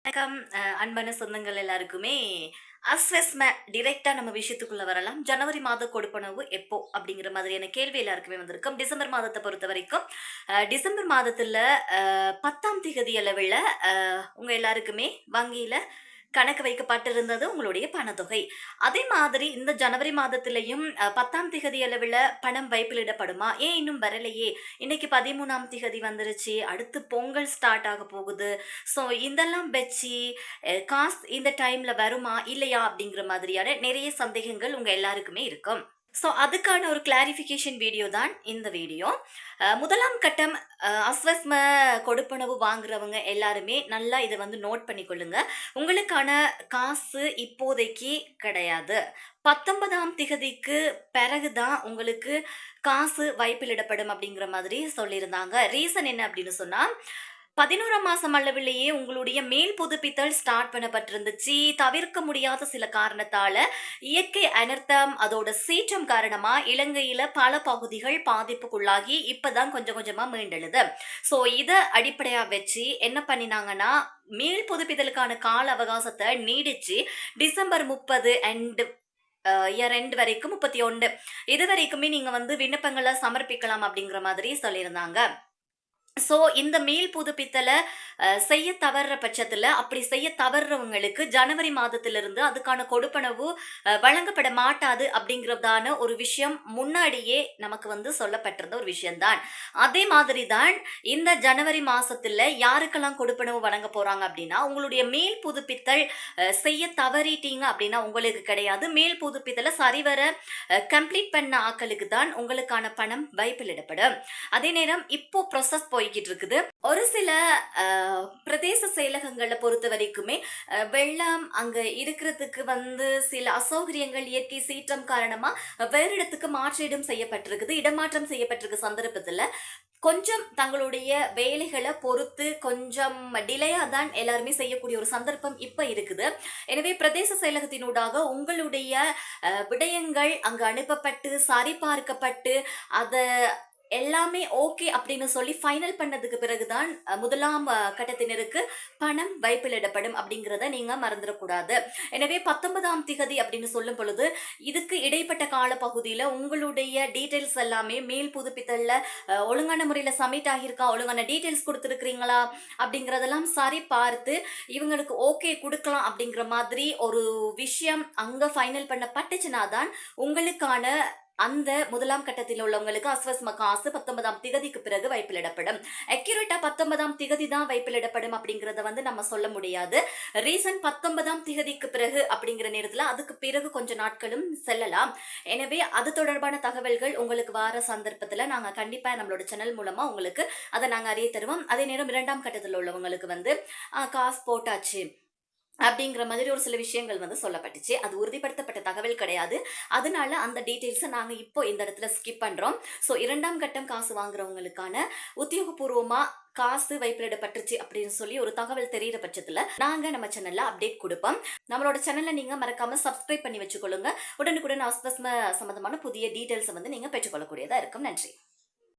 வணக்கம். அன்பான சொந்தங்கள் எல்லாருக்குமே அஸ்வஸ்ம டிரெக்ட்டா நம்ம விஷயத்துக்குள்ள வரலாம். ஜனவரி மாத கொடுப்பனவு எப்போ? அப்படிங்கிற மாதிரியான கேள்வி எல்லாருக்குமே வந்திருக்கும். டிசம்பர் மாதத்த பொறுத்தவரைக்கும், டிசம்பர் மாதத்துல 10ஆம் திகதி அளவுல உங்க எல்லாருக்குமே வங்கியில கணக்கு வைக்கப்பட்டிருந்தது உங்களுடைய பணத்தொகை. அதே மாதிரி இந்த ஜனவரி மாதத்திலயும் 10ஆம் திகதி அளவுல பணம் வைப்பிலிடப்படுமா? ஏன் இன்னும் வரலையே? இன்னைக்கு 13ஆம் திகதி வந்துருச்சு. அடுத்து பொங்கல் ஸ்டார்ட் ஆக போகுது. ஸோ இதெல்லாம் வச்சு காசு இந்த டைம்ல வருமா? இல்லையா? அப்படிங்கிற மாதிரியான நிறைய சந்தேகங்கள் உங்க எல்லாருக்குமே இருக்கும். ஸோ அதுக்கான ஒரு கிளாரிஃபிகேஷன் வீடியோ தான் இந்த வீடியோ. முதலாம் கட்டம் அஸ்வஸ்ம கொடுப்பனவு வாங்குறவங்க எல்லாருமே நல்லா இத வந்து நோட் பண்ணிக்கொள்ளுங்க. உங்களுக்கான காசு இப்போதைக்கு கிடையாது. 19ஆம் திகதிக்கு பிறகு தான் உங்களுக்கு காசு வைப்பிலிடப்படும் அப்படிங்கிற மாதிரி சொல்லியிருந்தாங்க. ரீசன் என்ன அப்படின்னு சொன்னா, 11ஆம் மாசம் அளவிலேயே உங்களுடைய மேல் புதுப்பித்தல் ஸ்டார்ட் பண்ணப்பட்டிருந்துச்சு. தவிர்க்க முடியாத சில காரணத்தால இயற்கை அனர்த்தம் அதோட சீற்றம் காரணமா இலங்கையில பல பகுதிகள் பாதிப்புக்குள்ளாகி இப்பதான் கொஞ்சம் கொஞ்சமா மீண்டெழுது. சோ இத அடிப்படையா வச்சு என்ன பண்ணினாங்கன்னா, மேல் புதுப்பித்தலுக்கான கால அவகாசத்தை நீடிச்சு டிசம்பர் 30 அண்ட் இயர் எண்ட் வரைக்கும் 31 இது வரைக்குமே நீங்க வந்து விண்ணப்பங்களை சமர்ப்பிக்கலாம் அப்படிங்கிற மாதிரி சொல்லியிருந்தாங்க. சோ இந்த மீள் புதுப்பித்தல செய்ய தவறுற பட்சத்துல, அப்படி செய்ய தவறுறவங்களுக்கு ஜனவரி மாதத்திலிருந்து அதுக்கான கொடுப்பனவு வழங்கப்பட மாட்டாது அப்படிங்கிறதான ஒரு விஷயம் முன்னாடியே நமக்கு வந்து சொல்லப்பட்டிருந்த ஒரு விஷயம் தான். அதே மாதிரி தான் இந்த ஜனவரி மாசத்துல யாருக்கெல்லாம் கொடுப்பனவு வழங்க போறாங்க அப்படின்னா, உங்களுடைய மேல் புதுப்பித்தல் செய்ய தவறிட்டீங்க அப்படின்னா உங்களுக்கு கிடையாது. மேல் புதுப்பித்தல சரிவர கம்ப்ளீட் பண்ண ஆட்களுக்கு தான் உங்களுக்கான பணம் வைப்பிலிடப்படும். அதே நேரம் இப்போ ப்ரொசஸ் போய்கிட்டு இருக்குது. ஒரு சில பிரதேச செயலகங்களை பொறுத்த வரைக்குமே வெள்ளம் அங்க இருக்கிறதுக்கு வந்து சில அசௌகரியங்கள் இயற்கை சீற்றம் காரணமா வேறு இடத்துக்கு மாற்றீடும் செய்யப்பட்டிருக்குது. இடமாற்றம் செய்யப்பட்டிருக்க சந்தர்ப்பத்துல கொஞ்சம் தங்களுடைய வேலைகளை பொறுத்து கொஞ்சம் டிலேயா தான் எல்லாருமே செய்யக்கூடிய ஒரு சந்தர்ப்பம் இப்ப இருக்குது. எனவே பிரதேச செயலகத்தினூடாக உங்களுடைய விடயங்கள் அங்கு அனுப்பப்பட்டு சரிபார்க்கப்பட்டு அத எல்லாமே ஓகே அப்படின்னு சொல்லி ஃபைனல் பண்ணதுக்கு பிறகுதான் முதலாம் கட்டத்தினருக்கு பணம் வைப்பிலிடப்படும் அப்படிங்கிறத நீங்க மறந்துடக்கூடாது. எனவே 19ஆம் திகதி அப்படின்னு சொல்லும் பொழுது இதுக்கு இடைப்பட்ட கால பகுதியில உங்களுடைய டீட்டெயில்ஸ் எல்லாமே மேல் புதுப்பித்தல்ல ஒழுங்கான முறையில சப்மிட் ஆகியிருக்கா, ஒழுங்கான டீட்டெயில்ஸ் கொடுத்துருக்கிறீங்களா அப்படிங்கறதெல்லாம் சரி பார்த்து இவங்களுக்கு ஓகே கொடுக்கலாம் அப்படிங்கிற மாதிரி ஒரு விஷயம் அங்க ஃபைனல் பண்ணப்பட்டுச்சுன்னா தான் உங்களுக்கான அந்த முதலாம் கட்டத்தில் உள்ளவங்களுக்கு அஸ்வஸ்ம காசு 19ஆம் திகதிக்கு பிறகு வைப்பிலிடப்படும். அக்யூரேட்டா 19ஆம் திகதி தான் வைப்பிலிடப்படும் அப்படிங்கறத வந்து நம்ம சொல்ல முடியாது. ரீசன் 19ஆம் திகதிக்கு பிறகு அப்படிங்கிற நேரத்துல அதுக்கு பிறகு கொஞ்ச நாட்களும் செல்லலாம். எனவே அது தொடர்பான தகவல்கள் உங்களுக்கு வார சந்தர்ப்பத்துல நாங்க கண்டிப்பா நம்மளோட சேனல் மூலமா உங்களுக்கு அதை நாங்க அறிய தருவோம். அதே நேரம் 2ஆம் கட்டத்தில் உள்ளவங்களுக்கு வந்து காசு போட்டாச்சு அப்படிங்கிற மாதிரி ஒரு சில விஷயங்கள் வந்து சொல்லப்பட்டுச்சு. அது உறுதிப்படுத்தப்பட்ட தகவல் கிடையாது. அதனால அந்த டீட்டெயில்ஸ நாங்க இப்போ இந்த இடத்துல ஸ்கிப் பண்றோம். ஸோ 2ஆம் கட்டம் காசு வாங்குறவங்களுக்கான உத்தியோகபூர்வமா காசு வைப்பிலிடப்பட்டுருச்சு அப்படின்னு சொல்லி ஒரு தகவல் தெரியிற பட்சத்துல நாங்க நம்ம சேனல்ல அப்டேட் கொடுப்போம். நம்மளோட சேனல்ல நீங்க மறக்காம சப்ஸ்கிரைப் பண்ணி வச்சுக்கொள்ளுங்க. உடனுக்குடன் ஆஸ்பஸ்ம சம்பந்தமான புதிய டீட்டெயில்ஸ் வந்து நீங்க பெற்றுக்கொள்ளக்கூடியதா இருக்கும். நன்றி.